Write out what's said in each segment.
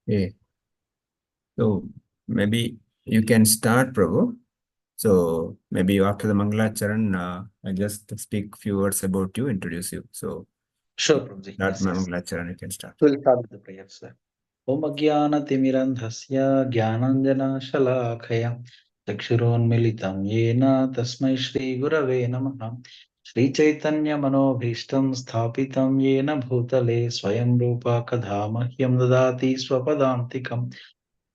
Yeah. So maybe you can start, Prabhu. So maybe after the Mangalacharan, I just speak few words about you, introduce you. So Sure, Prabhuji. start Yes, yes. Mangalacharan, you can start. We'll start with the prayers, sir. Om Ajnanatimirandhasya Jnananjana-shalakaya Chakshuronmilitam Yena Tasmai Shri Gurave Namaha Shri Chaitanya Manobhishtam Sthapitam Yena Bhutale Swayam Rupa Kadhamahyam Dadati Swapadantikam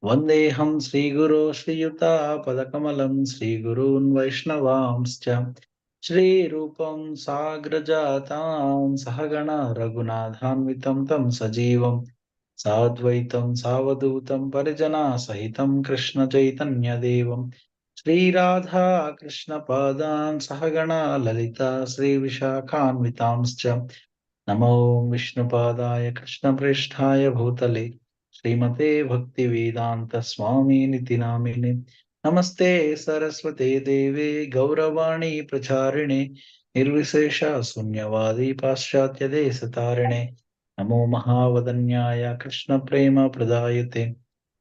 Vandeham Sri Guru Sri Yuta Padakamalam Sri Gurun Vaishnavamscha Shri Rupam Sagrajatam Sahagana Raghunathanvitam Tam Sajivam Sadvaitam Savadutam Parijana Sahitam Krishna Chaitanya Devam Shri Radha Krishna Padan Sahagana Lalita Sri Vishakhanvitamscha Namo Vishnupadaya Krishna Pristhaya Bhutale Srimate Bhakti Vedanta Swami Niti Namine Namaste Saraswate Deve Gauravani Pracharine Nirvisesha Sunyavadi Paschatya Desatarine Namo Mahavadanyaya Krishna Prema Pradayate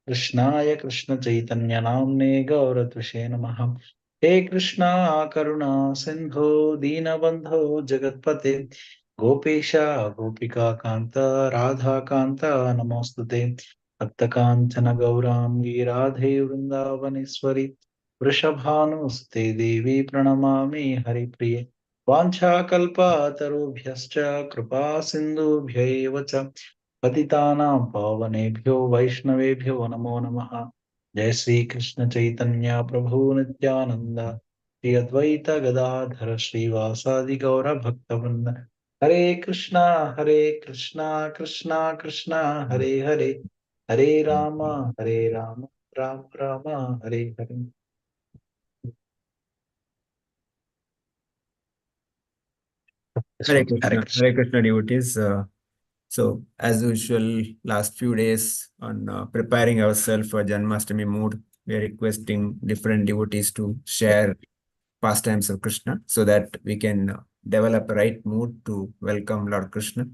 Krishnaya Krishna Chaitanya Namne Gauratvishe Namaha He Krishna Karuna Sindho Dinabandho Jagatpate Gopesha Gopika Kanta Radha Kanta Namostute Bhaktakanchana Gaurangi Radhe Vrindavaneshwari Vrishabhanuste Devi Pranamami Haripriye Vancha Kalpa Tarubhyascha Kripa Sindhubhya Evacha Patitanam Pavanebhyo Vaishnavebhyo Namo Namaha Jai Sri Krishna Chaitanya Prabhu Nityananda Shri Advaita Gadadhara Srivasadi Gaura Bhaktavinda Hare Krishna, Krishna Krishna, Hare Hare, Hare Rama, Rama Rama, Hare Hare. Yes, Hare Krishna. Hare Krishna devotees. So as usual, last few days on preparing ourselves for Janmashtami mood, we are requesting different devotees to share pastimes of Krishna so that we can develop a right mood to welcome Lord Krishna.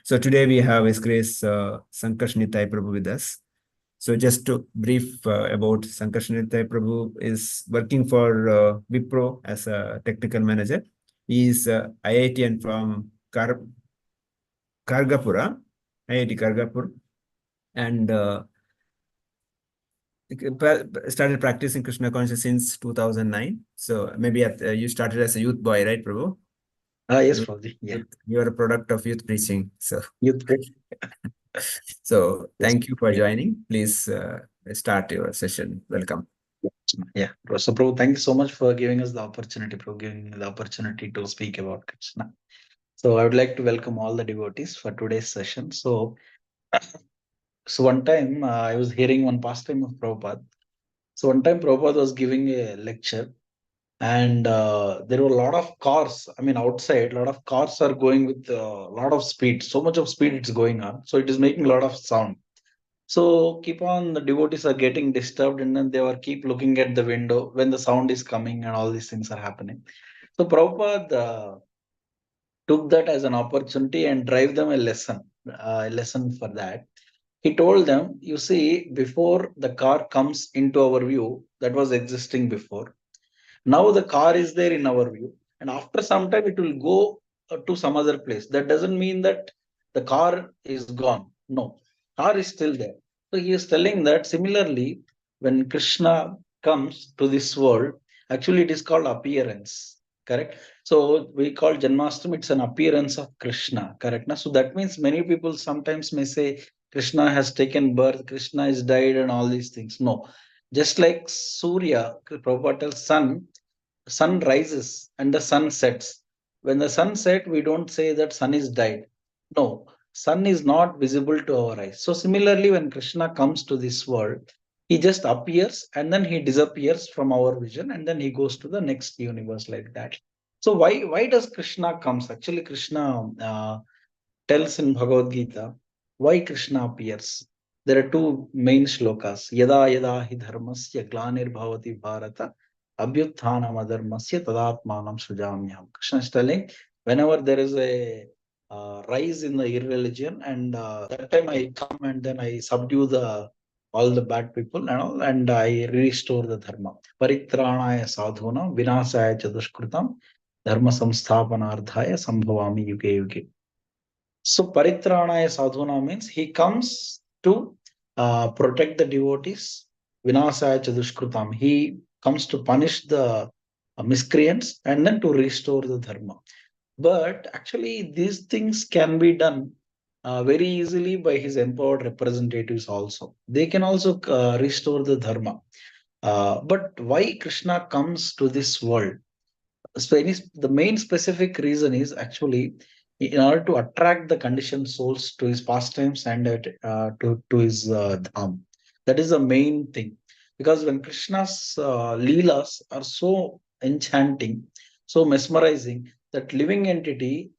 So today we have His Grace Sankarshnithai Prabhu with us. So just to brief about Sankarshnithai Prabhu is working for Wipro as a technical manager. He is IITian from Kargapura, IIT Kargapur, and started practicing Krishna consciousness since 2009. So maybe you started as a youth boy, right, Prabhu? Yes, You, Prabhuji. Yeah. you are a product of youth preaching. So, Youth Praise. so Yes. thank you for joining. Please start your session. Welcome. Yeah. So, Prabhu, thank you so much for giving us the opportunity, Prabhu, giving me the opportunity to speak about Krishna. So, I would like to welcome all the devotees for today's session. So, one time I was hearing one pastime of Prabhupada. So, one time Prabhupada was giving a lecture and there were a lot of cars. I mean, outside a lot of cars are going with a lot of speed, so much of speed it's going on, so it is making a lot of sound. So keep on, the devotees are getting disturbed and then they were keep looking at the window when the sound is coming and all these things are happening. So Prabhupada took that as an opportunity and drive them a lesson for that. He told them, you see, before the car comes into our view, that was existing before, now the car is there in our view, and after some time it will go to some other place. That doesn't mean that the car is gone. No, car is still there. So he is telling that similarly, when Krishna comes to this world, actually it is called appearance. Correct. So we call Janmashtami, it's an appearance of Krishna. Correct. So that means many people sometimes may say Krishna has taken birth, Krishna has died, and all these things. No, just like Surya, Prabhupada tells sun rises and the sun sets. When the sun set, we don't say that sun is died. No, sun is not visible to our eyes. So similarly, when Krishna comes to this world, he just appears and then he disappears from our vision and then he goes to the next universe like that. So why does Krishna comes? Actually, Krishna tells in Bhagavad Gita why Krishna appears. There are two main shlokas. Yada yada hi dharmasya glanir bhavati bharata abhyutthana adharmasya tadatmanam sujamyam. Krishna is telling, whenever there is a rise in the irreligion, and that time I come and then I subdue the all the bad people and all, and I restore the dharma. Paritranaya sadhuna vinasaya chadushkritam dharma samsthapanardhaya sambhavami yuge yuge. So Paritranaya Sadhuna means he comes to protect the devotees. Vinasaya Chadushkrutam. He comes to punish the miscreants and then to restore the dharma. But actually, these things can be done very easily by his empowered representatives also. They can also restore the dharma. But why Krishna comes to this world? So the main specific reason is actually in order to attract the conditioned souls to his pastimes and to his dham. That is the main thing. Because when Krishna's leelas are so enchanting, so mesmerizing, that living entity,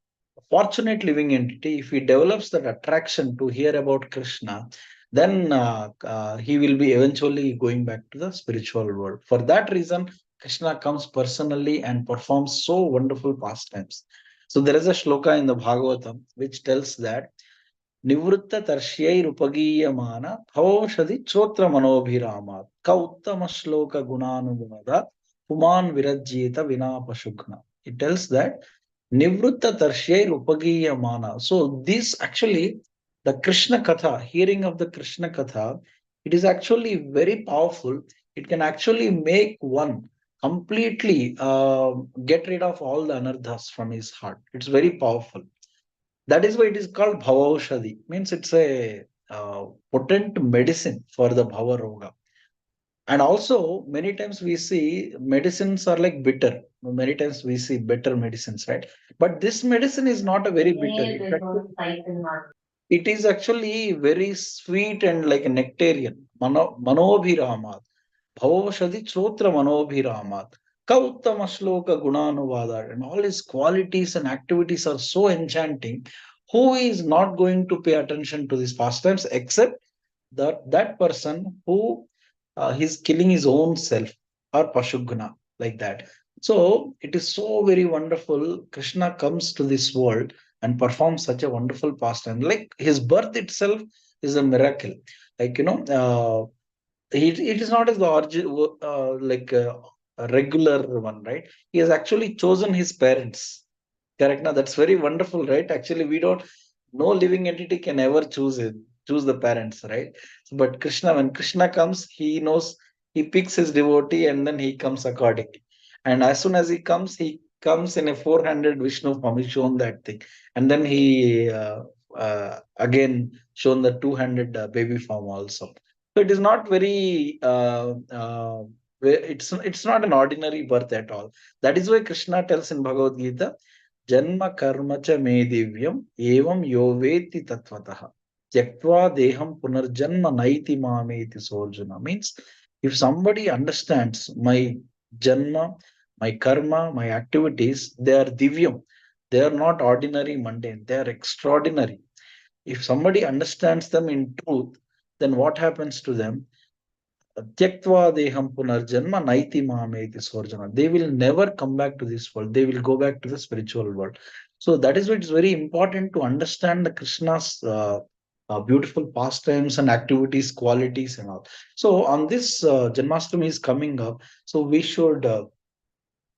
fortunate living entity, if he develops that attraction to hear about Krishna, then he will be eventually going back to the spiritual world. For that reason, Krishna comes personally and performs so wonderful pastimes. So there is a shloka in the Bhagavatam which tells that Nivritta Tarshyai Bhavaushadi Chotra Manobhirama Ka Uttama Shloka Gunanumada Puman Virajita Vina Pashugna. It tells that Nivritta Tarshyai Mana. So this actually, the Krishna Katha, hearing of the Krishna Katha, it is actually very powerful. It can actually make one completely get rid of all the anarthas from his heart. It's very powerful. That is why it is called Bhavaushadi. Means it's a potent medicine for the Bhava Roga. And also, many times we see medicines are like bitter. Many times we see better medicines, right? But this medicine is not a very bitter. It is actually very sweet and like a nectarian. Manobhiramat. Bhavavashadi Chotra Manobhiramat. Ka Uttama Shloka Gunanuvada. And all his qualities and activities are so enchanting. Who is not going to pay attention to these pastimes except that person who he's killing his own self or Pashugna, like that. So it is so very wonderful. Krishna comes to this world and performs such a wonderful pastime. Like his birth itself is a miracle. Like, it is not as the a regular one, right? He has actually chosen his parents. Correct. Now that's very wonderful, right? Actually, we don't. No living entity can ever choose it, choose the parents, right? But Krishna, when Krishna comes, he knows, he picks his devotee and then he comes accordingly. And as soon as he comes in a 400 Vishnu form. He's shown that thing, and then he again shown the 200 baby form also. So it is not very. It's not an ordinary birth at all. That is why Krishna tells in Bhagavad Gita, Janma karma cha me divyam evam yoveti tatvatah. Tyaktva deham punarjanma naiti mameti sorjuna. Means if somebody understands my janma, my karma, my activities, they are divyam. They are not ordinary mundane. They are extraordinary. If somebody understands them in truth, then what happens to them? Tyaktva deham punarjanma naiti mameti sorjana. They will never come back to this world. They will go back to the spiritual world. So that is why it's very important to understand the Krishna's beautiful pastimes and activities, qualities, and all. So on this Janmashtami is coming up, so we should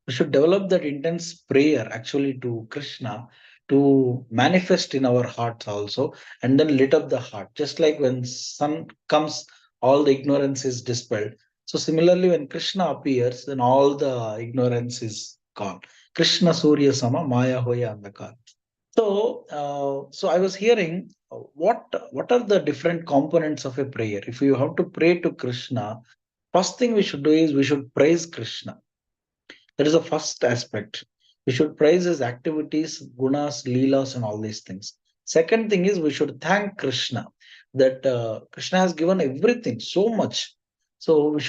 develop that intense prayer actually to Krishna to manifest in our hearts also, and then lit up the heart. Just like when sun comes, all the ignorance is dispelled. So similarly, when Krishna appears, then all the ignorance is gone. Krishna Surya Sama Maya Hoya Andakar. So I was hearing what are the different components of a prayer. If you have to pray to Krishna, first thing we should do is we should praise Krishna. That is the first aspect. We should praise his activities, gunas, leelas, and all these things. Second thing is we should thank Krishna that Krishna has given everything so much. So we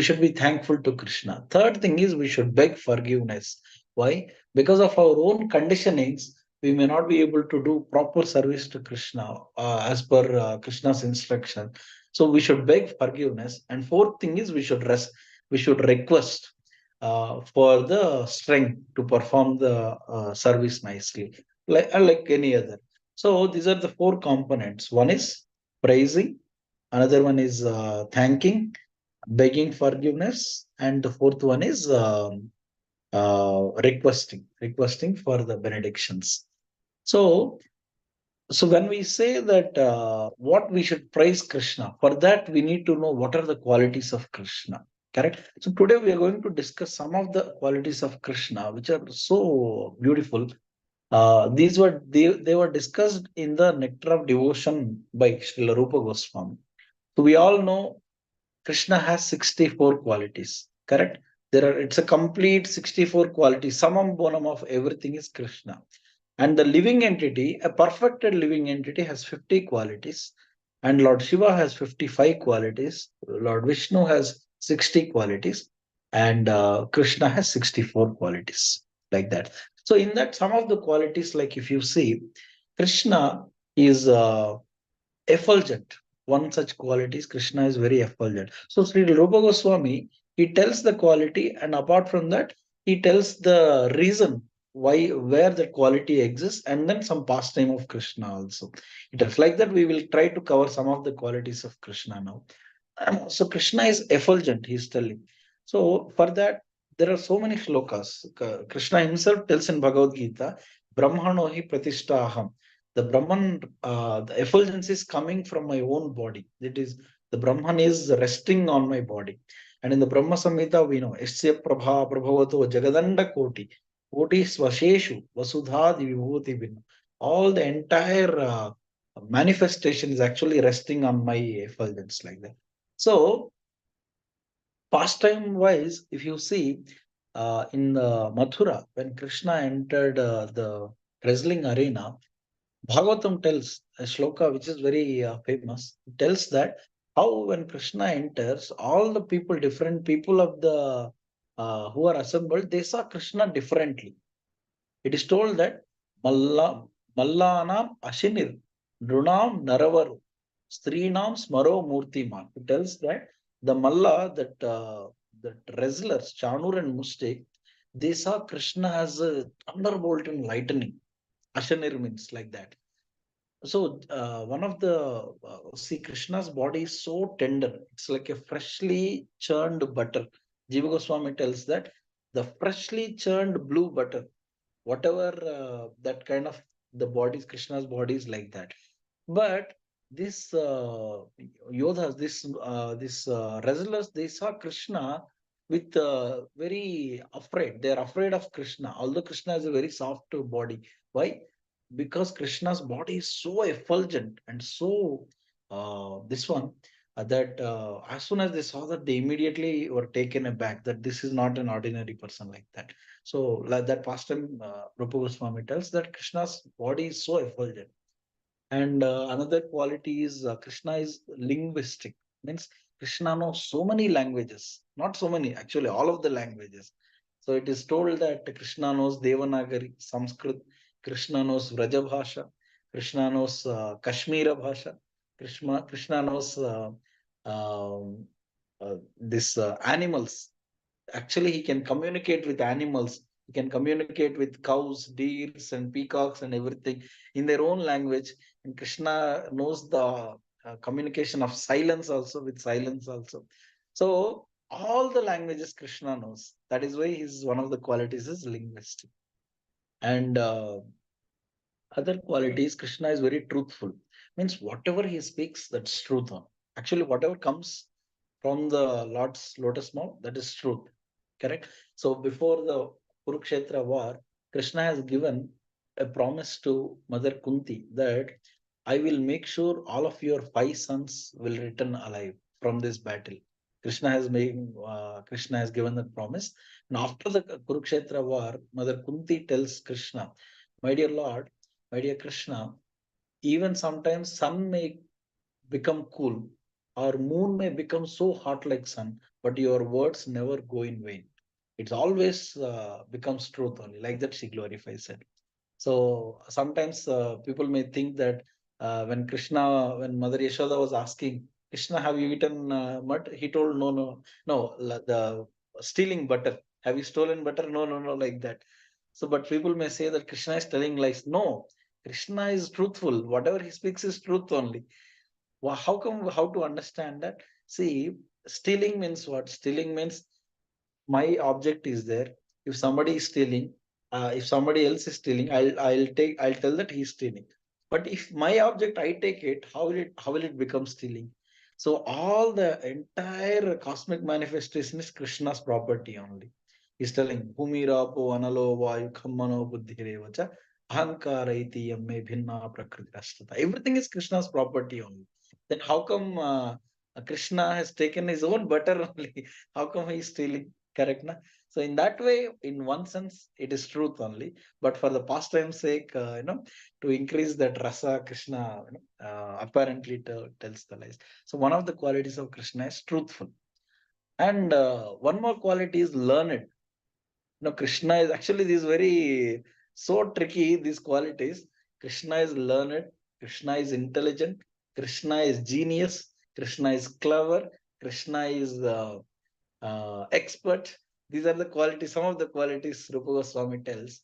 should be thankful to Krishna. Third thing is we should beg forgiveness. Why? Because of our own conditionings, we may not be able to do proper service to Krishna as per Krishna's instruction. So we should beg forgiveness. And fourth thing is we should request for the strength to perform the service nicely. like any other. So these are the four components. One is praising, another one is thanking, begging forgiveness, and the fourth one is requesting for the benedictions. So so when we say that what we should praise Krishna, for that we need to know what are the qualities of Krishna. Correct. So today we are going to discuss some of the qualities of Krishna, which are so beautiful. They were discussed in the Nectar of Devotion by Srila Rupa Goswami. So we all know Krishna has 64 qualities. Correct. It's a complete 64 qualities. Summum bonum of everything is Krishna. And the living entity, a perfected living entity, has 50 qualities. And Lord Shiva has 55 qualities. Lord Vishnu has 60 qualities. And Krishna has 64 qualities, like that. So, in that, some of the qualities, like if you see, Krishna is effulgent. One such quality is Krishna is very effulgent. So Sri Rupa Goswami, he tells the quality, and apart from that, he tells the reason why, where that quality exists, and then some pastime of Krishna also. It is like that. We will try to cover some of the qualities of Krishna now. So Krishna is effulgent, he is telling. So for that, there are so many shlokas. Krishna himself tells in Bhagavad Gita, Brahmano hi pratishtaham. The Brahman, the effulgence is coming from my own body. It is the Brahman is resting on my body. And in the Brahma Samhita, we know, Esya Prabha Prabhavato Jagadanda Koti, Koti Swasheshu, Vasudhadi Vibhuti Vinna. All the entire manifestation is actually resting on my effulgence, like that. So, pastime wise, if you see in Mathura, when Krishna entered the wrestling arena, Bhagavatam tells a shloka which is very famous. It tells that how when Krishna enters, all the people, different people of the who are assembled, they saw Krishna differently. It is told that Malla, Mallanam Ashinir, Drunam Naravaru, Strinam Smaro Murtiman. It tells that the Malla, that wrestlers, Chanur and Muste, they saw Krishna as a thunderbolt and lightning. Ashanir means like that. So one of the see Krishna's body is so tender. It's like a freshly churned butter. Jiva Goswami tells that the freshly churned blue butter, whatever that kind of the bodies, Krishna's body is like that. But this yodhas, this wrestlers, they saw Krishna with very afraid. They are afraid of Krishna, although Krishna has a very soft body. Why? Because Krishna's body is so effulgent and so this one that as soon as they saw that, they immediately were taken aback that this is not an ordinary person, like that. So like that past time, Rupa Goswami tells that Krishna's body is so effulgent. And another quality is Krishna is linguistic. Means Krishna knows so many languages, not so many, actually, all of the languages. So it is told that Krishna knows Devanagari, Sanskrit, Krishna knows Vraja Bhasha, Krishna knows Kashmira Bhasha, Krishna knows this animals. Actually, he can communicate with animals. He can communicate with cows, deers, and peacocks and everything in their own language. And Krishna knows the communication of silence also, with silence also. So all the languages Krishna knows. That is why his one of the qualities is linguistic. And other qualities, Krishna is very truthful. Means whatever he speaks, that's truth on. Actually, whatever comes from the Lord's lotus mouth, that is truth. Correct? So before the Kurukshetra war, Krishna has given a promise to Mother Kunti that I will make sure all of your five sons will return alive from this battle. Krishna has given that promise. And after the Kurukshetra war, Mother Kunti tells Krishna, my dear Lord, my dear Krishna, even sometimes sun may become cool or moon may become so hot like sun, but your words never go in vain. It always becomes truth only. Like that she glorifies it. So sometimes people may think that when Mother Yashoda was asking, Krishna, have you eaten mud? He told, no, the stealing butter. Have you stolen butter? No, like that. So, but people may say that Krishna is telling lies. No, Krishna is truthful. Whatever he speaks is truth only. How come? How to understand that? See, stealing means what? Stealing means my object is there. If somebody is stealing, if somebody else is stealing, I'll tell that he's stealing. But if my object I take it, how will it become stealing? So all the entire cosmic manifestation is Krishna's property only. He's telling Bhumirapo Analo Vayu Khammano Buddhirevacha Ahankara iti yamme bhinna prakriti rashtata. Everything is Krishna's property only. Then how come Krishna has taken his own butter only? How come he is stealing? Correct, na? So in that way, in one sense, it is truth only. But for the pastime's sake, to increase that rasa, Krishna apparently tells the lies. So one of the qualities of Krishna is truthful, and one more quality is learned. Krishna is actually this very so tricky. These qualities. Krishna is learned. Krishna is intelligent. Krishna is genius. Krishna is clever. Krishna is expert. These are the qualities, some of the qualities Rupa Goswami tells.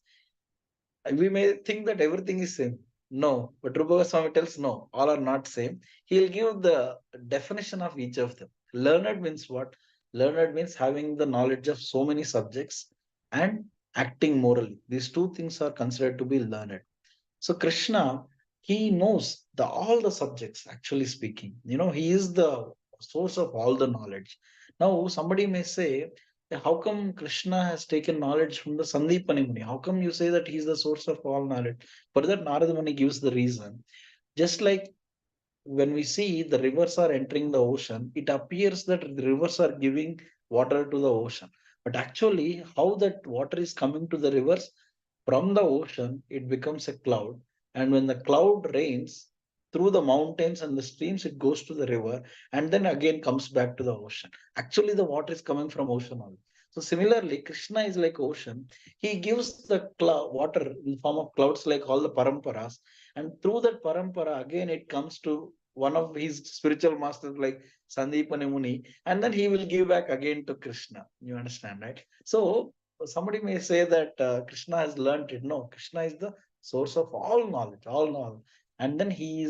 We may think that everything is same. No, but Rupa Goswami tells no, all are not same. He'll give the definition of each of them. Learned means what? Learned means having the knowledge of so many subjects and acting morally. These two things are considered to be learned. So Krishna, he knows all the subjects, actually speaking. He is the source of all the knowledge. Now, somebody may say, how come Krishna has taken knowledge from the Sandipani Muni? How come you say that he is the source of all knowledge? For that, Narada Muni gives the reason. Just like when we see the rivers are entering the ocean, it appears that the rivers are giving water to the ocean. But actually, how that water is coming to the rivers? From the ocean, it becomes a cloud. And when the cloud rains through the mountains and the streams, it goes to the river and then again comes back to the ocean. Actually, the water is coming from ocean only. So similarly, Krishna is like ocean. He gives the water in form of clouds like all the paramparas. And through that parampara, again, it comes to one of his spiritual masters like Sandipani Muni, and then he will give back again to Krishna. You understand, right? So somebody may say that Krishna has learned it. No, Krishna is the source of all knowledge, and then he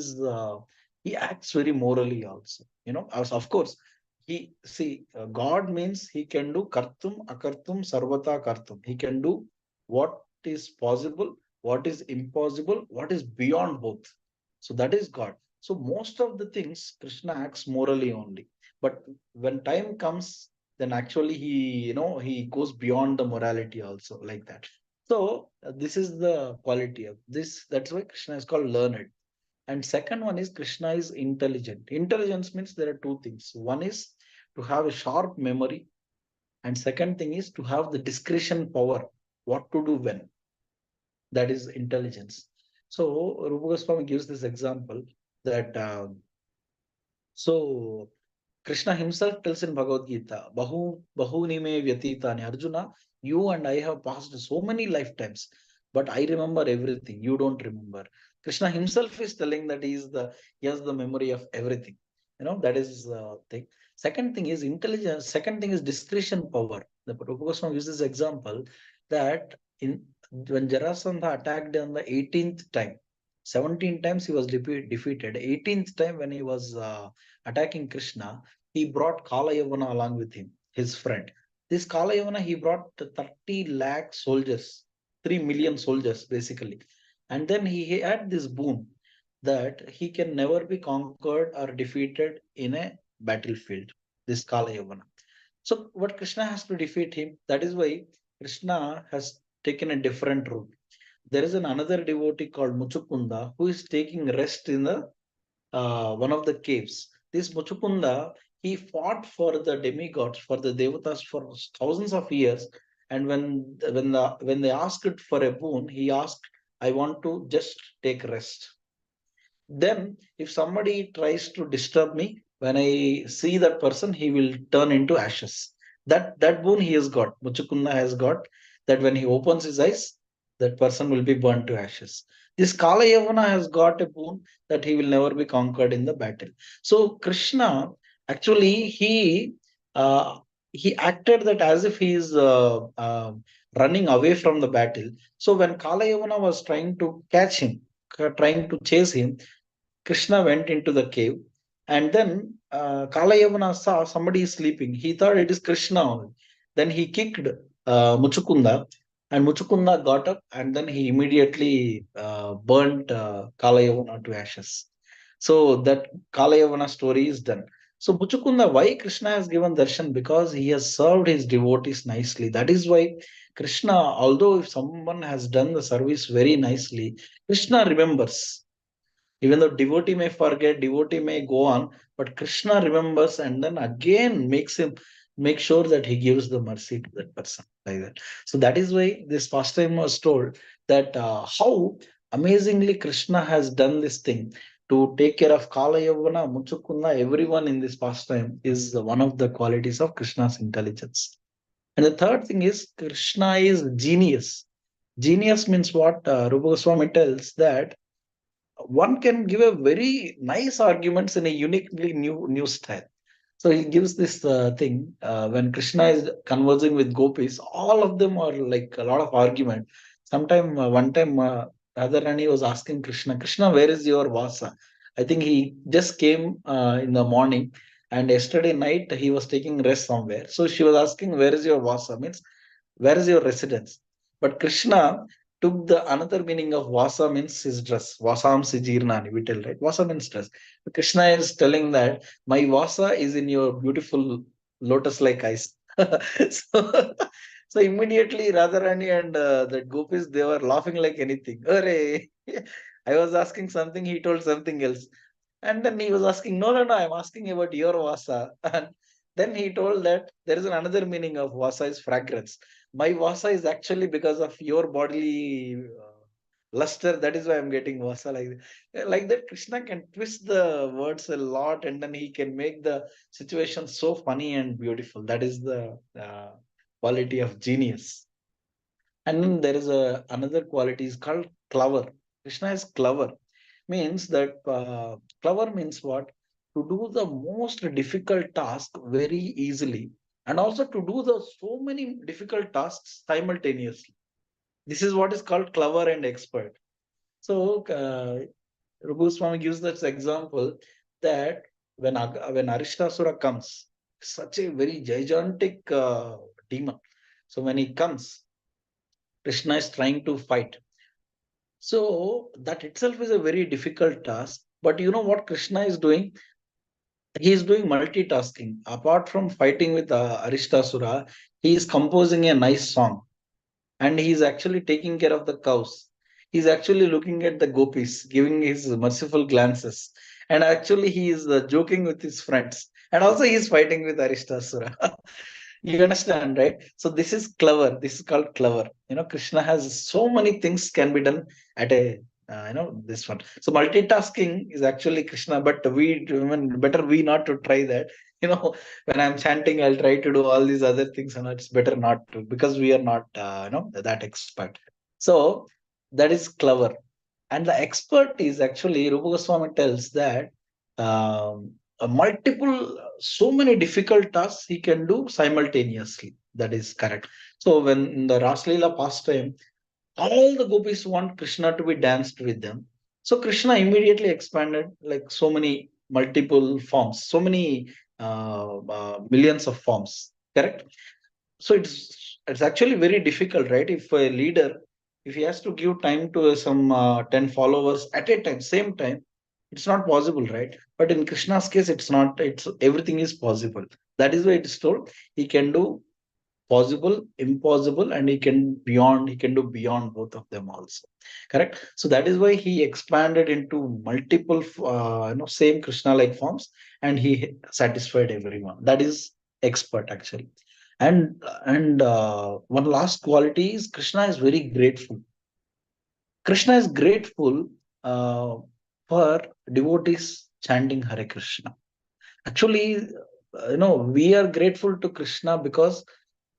acts very morally also. Of course, God means he can do kartum, akartum, sarvata kartum. He can do what is possible, what is impossible, what is beyond both. So that is God. So most of the things Krishna acts morally only. But when time comes, then actually he goes beyond the morality also, like that. So this is the quality of this. That's why Krishna is called learned. And second one is Krishna is intelligent. Intelligence means there are two things. One is to have a sharp memory, and second thing is to have the discretion power, what to do when. That is intelligence. So Rupa Goswami gives this example that so Krishna himself tells in Bhagavad Gita, Bahuni me vyatitani. Arjuna, you and I have passed so many lifetimes, but I remember everything. You don't remember. Krishna himself is telling that he has the memory of everything. That is the thing. Second thing is intelligence. Second thing is discretion power. The Rupa Goswami uses this example that when Jarasandha attacked on the 18th time, 17 times he was defeated. 18th time when he was attacking Krishna, he brought Kalayavana along with him, his friend. This Kalayavana, he brought 30 lakh soldiers, 3 million soldiers basically. And then he had this boon that he can never be conquered or defeated in a battlefield, this Kalayavana. So what Krishna has to defeat him, that is why Krishna has taken a different route. There is another devotee called Muchukunda who is taking rest in the one of the caves. This Muchukunda, he fought for the demigods, for the devatas for thousands of years. And when they asked for a boon, he asked, "I want to just take rest." Then, if somebody tries to disturb me, when I see that person, he will turn into ashes. That boon he has got. Muchukunda has got that when he opens his eyes, that person will be burnt to ashes. This Kala Yavana has got a boon that he will never be conquered in the battle. So Krishna actually he acted that as if he is running away from the battle. So when Kalayavana was trying to catch him, trying to chase him, Krishna went into the cave, and then Kalayavana saw somebody is sleeping. He thought it is Krishna only. Then he kicked Muchukunda, and Muchukunda got up, and then he immediately burnt Kalayavana to ashes. So that Kalayavana story is done. So Muchukunda, why Krishna has given darshan? Because he has served his devotees nicely. That is why Krishna, although if someone has done the service very nicely, Krishna remembers. Even though devotee may forget, devotee may go on, but Krishna remembers and then again make sure that he gives the mercy to that person like that. So that is why this pastime was told that how amazingly Krishna has done this thing to take care of Kala Yavana, Muchukunda, everyone in this pastime is one of the qualities of Krishna's intelligence. And the third thing is Krishna is genius. Genius means what? Rupa Goswami tells that one can give a very nice arguments in a uniquely new style. So he gives this thing when Krishna is conversing with gopis, all of them are like a lot of argument. Sometime one time Radharani was asking Krishna, Krishna, where is your Vasa? I think he just came in the morning, and yesterday night he was taking rest somewhere. So she was asking, where is your Vasa? Means where is your residence? But Krishna took the another meaning of Vasa means his dress. Vasam Sijirnani, we tell, right? Vasa means dress. Krishna is telling that my Vasa is in your beautiful lotus-like eyes. so, so immediately Radharani and the gopis, they were laughing like anything. Arey, I was asking something, he told something else. And then he was asking, no, I'm asking about your Vasa. And then he told that there is another meaning of Vasa is fragrance. My Vasa is actually because of your bodily luster. That is why I'm getting Vasa like that. Like that, Krishna can twist the words a lot and then he can make the situation so funny and beautiful. That is the quality of genius. And then there is another quality is called clever. Krishna is clever. Means that clever means what? To do the most difficult task very easily, and also to do the so many difficult tasks simultaneously. This is what is called clever and expert. So Raghu Swami gives this example that when Arishtasura comes, such a very gigantic demon. So when he comes, Krishna is trying to fight. So that itself is a very difficult task. But you know what Krishna is doing? He is doing multitasking. Apart from fighting with Arishtasura, he is composing a nice song and he is actually taking care of the cows. He's actually looking at the gopis, giving his merciful glances. And actually, he is joking with his friends. And also, he is fighting with Arishtasura. You understand, right? So this is clever. This is called clever. Krishna has so many things can be done at a this one. So multitasking is actually Krishna, but we better we not to try that. When I'm chanting, I'll try to do all these other things, and it's better not to because we are not that expert. So that is clever, and the expert is actually Rupa Goswami tells that multiple, so many difficult tasks he can do simultaneously. That is correct. So when in the Raslila pastime, all the gopis want Krishna to be danced with them. So Krishna immediately expanded like so many multiple forms, so many millions of forms. Correct. So it's actually very difficult, right? If a leader, if he has to give time to some 10 followers at a time, same time, it's not possible, right? But in Krishna's case, it's not. It's everything is possible. That is why it is told he can do possible, impossible, and he can do beyond both of them also. Correct. So that is why he expanded into multiple same Krishna like forms, and he satisfied everyone. That is expert actually. And one last quality is Krishna is very grateful. Krishna is grateful uh, for devotees chanting Hare Krishna. Actually, we are grateful to Krishna because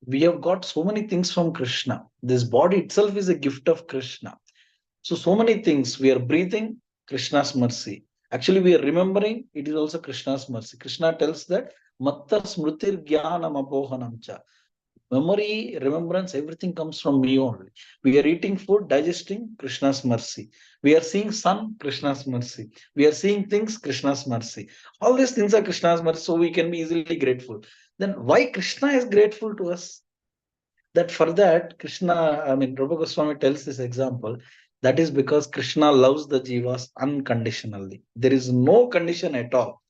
we have got so many things from Krishna. This body itself is a gift of Krishna. So many things. We are breathing, Krishna's mercy. Actually, we are remembering, it is also Krishna's mercy. Krishna tells that Matta Smritir Jnanam Apohanam Cha. Memory, remembrance, everything comes from me only. We are eating food, digesting, Krishna's mercy. We are seeing sun, Krishna's mercy. We are seeing things, Krishna's mercy. All these things are Krishna's mercy, so we can be easily grateful. Then why Krishna is grateful to us? That for that, Krishna, I mean, Rupa Goswami tells this example. That is because Krishna loves the jivas unconditionally. There is no condition at all,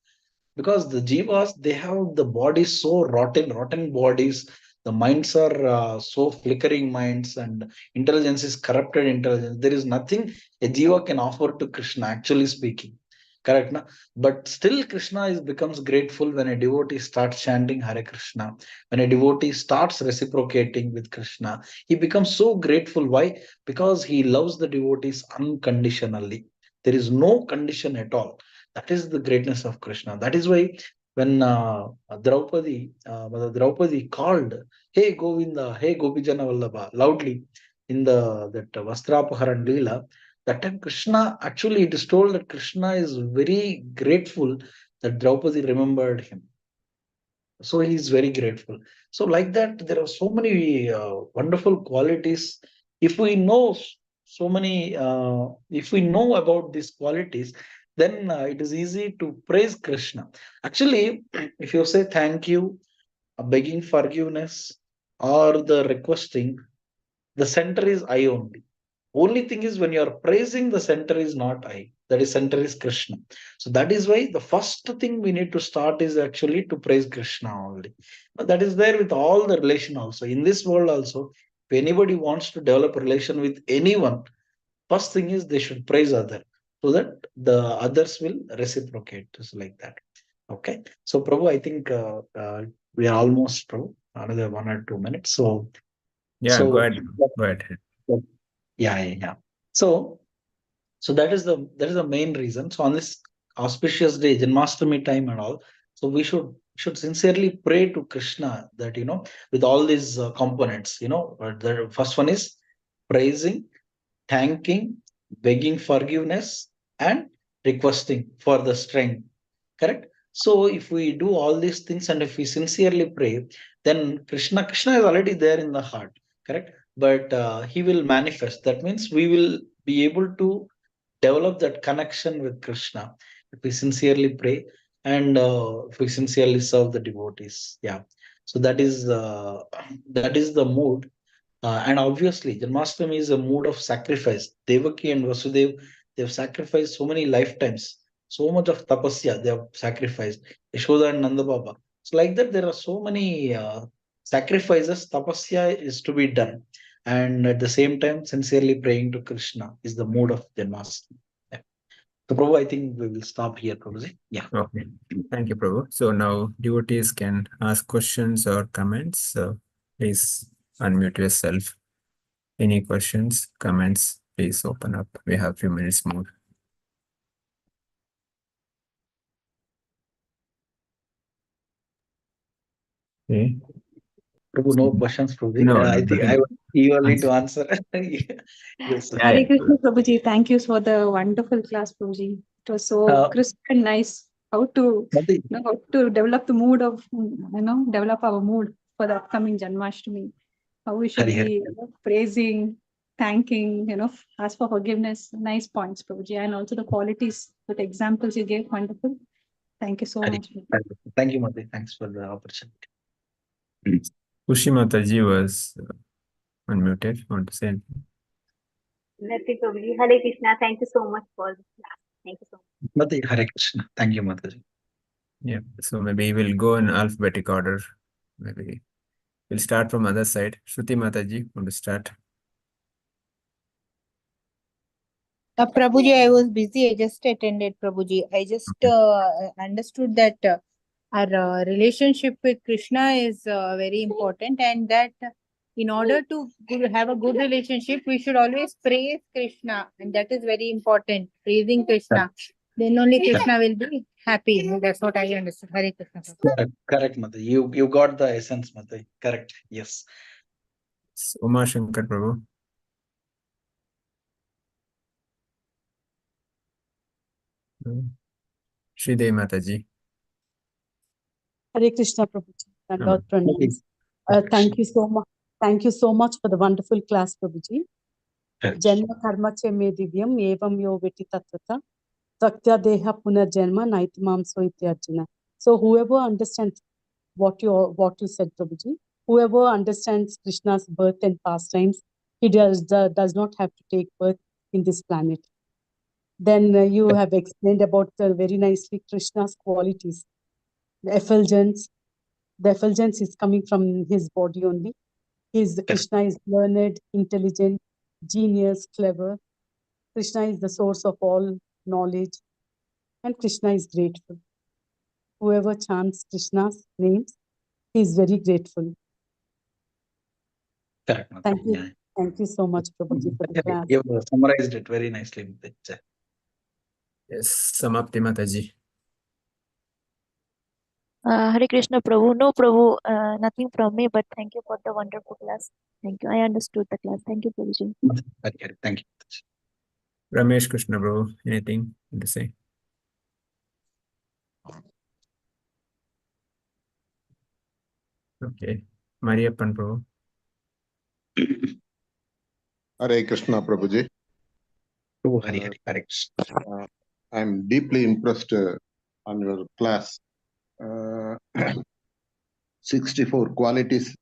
because the jivas, they have the bodies so rotten bodies. The minds are so flickering minds, and intelligence is corrupted intelligence. There is nothing a jiva can offer to Krishna, actually speaking. Correct, na? But still, Krishna becomes grateful when a devotee starts chanting Hare Krishna. When a devotee starts reciprocating with Krishna, he becomes so grateful. Why? Because he loves the devotees unconditionally. There is no condition at all. That is the greatness of Krishna. That is why when Mother Draupadi called, "Hey Govinda, hey Gopijana Vallabha," loudly in the that Vastrapaharan Leela, that time Krishna, actually it is told that Krishna is very grateful that Draupadi remembered him. So he is very grateful. So like that, there are so many wonderful qualities. If we know so many, if we know about these qualities, then it is easy to praise Krishna. Actually, if you say thank you, begging forgiveness, or the requesting, the center is I only. Only thing is, when you are praising, the center is not I. That is, center is Krishna. So that is why the first thing we need to start is actually to praise Krishna only. But that is there with all the relation also. In this world also, if anybody wants to develop a relation with anyone, first thing is they should praise other, so that the others will reciprocate. Just like that. Okay. So Prabhu, I think we are almost, Prabhu, another 1 or 2 minutes. So Yeah, go so ahead. Go ahead. yeah. So that is the main reason. So on this auspicious day, Janmashtami time and all, so we should sincerely pray to Krishna that, with all these components. The first one is praising, thanking, begging forgiveness, and requesting for the strength. Correct. So if we do all these things and if we sincerely pray, then Krishna is already there in the heart. Correct. But he will manifest. That means we will be able to develop that connection with Krishna if we sincerely pray, and if we sincerely serve the devotees. Yeah. So that is the mood. And obviously, Janmashtami is a mood of sacrifice. Devaki and Vasudev, they have sacrificed so many lifetimes, so much of tapasya they have sacrificed. Yashoda and Nanda Baba. So like that, there are so many sacrifices. Tapasya is to be done, and at the same time, sincerely praying to Krishna is the mood of Janmashtami. Yeah. So, Prabhu, I think we will stop here, Prabhuji. Yeah. Okay. Thank you, Prabhu. So now devotees can ask questions or comments. So please unmute yourself. Any questions, comments, please open up. We have a few minutes more. Okay. Prabhu, no questions, Prabhuji. No, I think I nothing. want you only to answer. Yes, sir. Yeah, Hare yeah. Krishna, Prabhuji. Thank you for the wonderful class, Prabhuji. It was so Uh, crisp and nice. How to, Mati, how to develop the mood of, develop our mood for the upcoming Janmashtami. How we should Hari Hari. be praising, thanking, ask for forgiveness. Nice points, Prabhuji. And also the qualities, with examples you gave, wonderful. Thank you so Hari. much. Thank you, Mati. Thanks for the opportunity. Kushi Mataji was unmuted. Want to say anything? Nothing, Prabhuji. Hare Krishna. Thank you so much for this class. Thank you so much. Mati, Hare Krishna. Thank you, Mataji. Yeah. So maybe we'll go in alphabetic order. Maybe we'll start from other side. Shruti Mataji, want to start? Prabhuji, I was busy. I just attended, Prabhuji. I just understood that our relationship with Krishna is very important, and that in order to have a good relationship, we should always praise Krishna, and that is very important. Praising Krishna, then only Krishna will be happy. That's what I understood. Hare Krishna. Correct, Mati. You got the essence, Mati. Correct. Yes. Uma Shankar Prabhu. Sridevi Mataji. Hare Krishna Prabhuji. Amen. Dandavot pranams. Thank you so much. Thank you so much for the wonderful class, Prabhuji. Janma karma che me divyam evam yo veti tatvata taktya deha punarjanma naitimam soiti arjuna. So whoever understands what you said, Prabhuji, whoever understands Krishna's birth and pastimes, he does not have to take birth in this planet. Then you have explained about very nicely Krishna's qualities. The effulgence is coming from his body only. Krishna is learned, intelligent, genius, clever. Krishna is the source of all knowledge, and Krishna is grateful. Whoever chants Krishna's names, he is very grateful. Correct. Thank you. Yeah. Thank you so much, Prabhuji, for the class. You summarized it very nicely. Yes, Samapti Mataji. Hare Krishna Prabhu. No Prabhu, nothing from me, but thank you for the wonderful class. Thank you. I understood the class. Thank you, Prabhuji. Thank you. Ramesh Krishna Prabhu, anything to say? Okay. Mariappan Prabhu. Hare Krishna Prabhuji. Hare. I'm deeply impressed on your class. 64 qualities.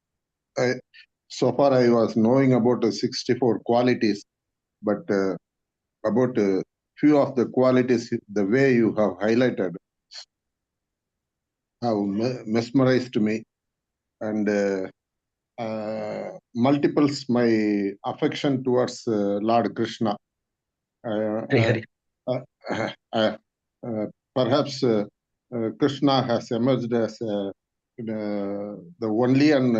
So far I was knowing about the 64 qualities, but about few of the qualities, the way you have highlighted have mesmerized me, and multiples my affection towards Lord Krishna. Perhaps Krishna has emerged as the only and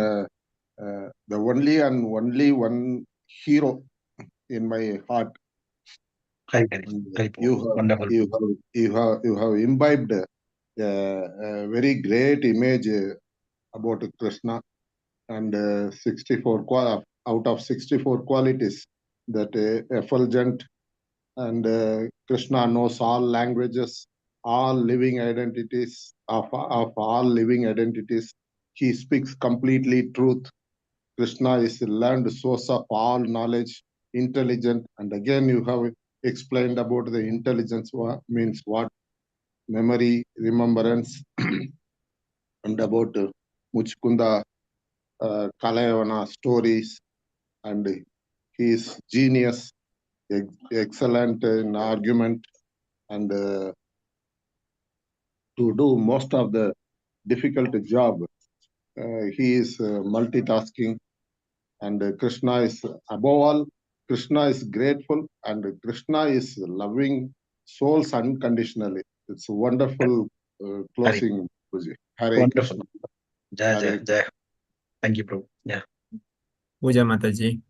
only one hero in my heart. You have imbibed a very great image about Krishna, and 64 out of 64 qualities, that effulgent, and Krishna knows all languages, all living identities of all living identities. He speaks completely truth. Krishna is the learned source of all knowledge, intelligent, and again you have explained about the intelligence means what, memory, remembrance, and about Muchkunda Kalayavana stories, and he is genius, excellent in argument, and to do most of the difficult job. He is multitasking, and Krishna is above all. Krishna is grateful, and Krishna is loving souls unconditionally. It's a wonderful closing. Hare Wonderful. Krishna. Jai. Thank you, Prabhu. Yeah. Puja Mataji.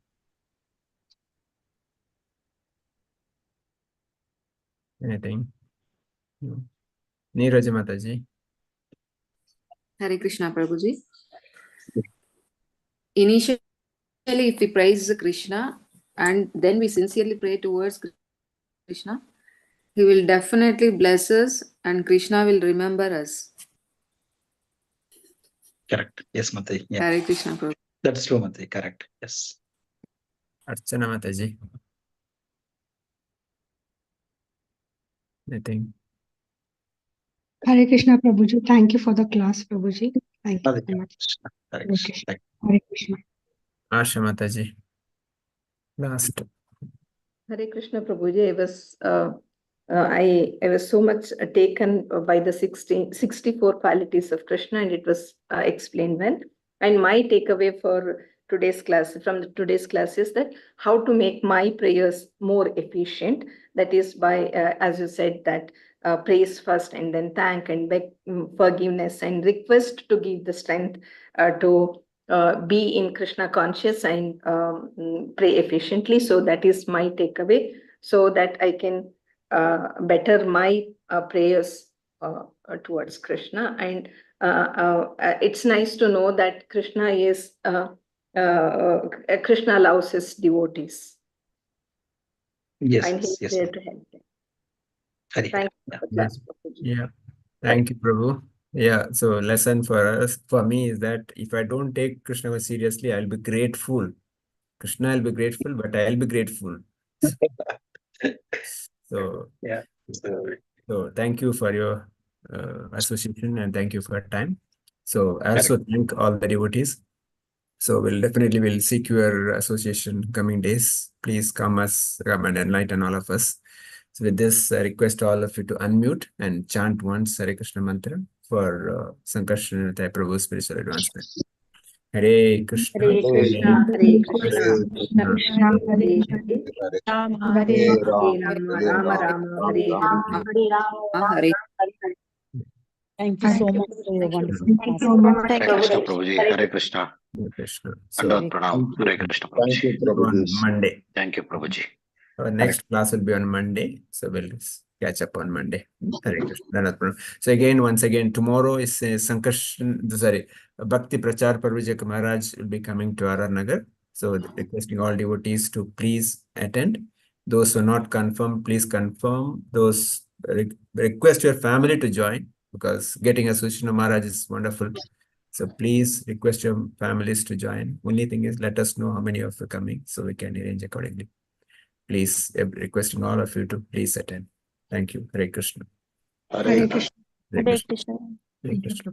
Anything? No. Neeraj Mataji. Hare Krishna Prabhuji. Initially, if we praise Krishna and then we sincerely pray towards Krishna, he will definitely bless us and Krishna will remember us. Correct. Yes, Mataji. Yeah. Hare Krishna Prabhuji. That's true, Mataji. Correct. Yes. Archana Mataji. Anything? Hare Krishna Prabhuji. Thank you for the class, Prabhuji. Thank you so much. Hare Hare Krishna. Krishna. Asha Mataji. Last. Hare Krishna Prabhuji, I was so much taken by the 64 qualities of Krishna, and it was explained well. And my takeaway for today's class is that how to make my prayers more efficient. That is by, as you said, that praise first and then thank and beg forgiveness and request to give the strength to be in Krishna conscious and pray efficiently. So that is my takeaway, so that I can better my prayers towards Krishna. And it's nice to know that Krishna loves his devotees. Yes. And he's Yes. there to help them. Hare. Thank you for the class, Prabhuji. Yeah. Thank you, Prabhu. Yeah, so lesson for me is that if I don't take Krishna seriously, I'll be grateful. Krishna will be grateful, but I'll be grateful. So Yeah. So thank you for your association and thank you for your time. So I also thank all the devotees. So we'll seek your association coming days. Please come and enlighten all of us. So with this, I request all of you to unmute and chant once Hare Krishna mantra for Sankarshan Prabhu's spiritual advancement. Hare Krishna, Hare Krishna, Hare Krishna, Krishna Krishna Hare Krishna, Hare Hare Hare, Rama Hare Hare Rama, Rama Rama, Hare Hare. Hare Thank you so much for your Thank you. wonderful Thank you class. so much. Thank Hare you. Krishna Prabhuji, Hare Krishna. Hare Krishna. Dandavat So Pranam, Hare Krishna Thank Prabhuji. you, Prabhuji. on Monday. Thank you, Prabhuji. Our next class will be on Monday, so we'll catch up on Monday. Hare Krishna. Dandavat Pranam. So once again, tomorrow is Bhakti Prachar Parvijak Maharaj will be coming to RR Nagar. So requesting all devotees to please attend. Those who are not confirmed, please confirm. Those request your family to join because getting association of Maharaj is wonderful. So please request your families to join. Only thing is let us know how many of you are coming so we can arrange accordingly. Please, requesting all of you to please attend. Thank you. Hare Krishna. Hare Hare Krishna. Hare Hare Krishna. Krishna. Hare Krishna.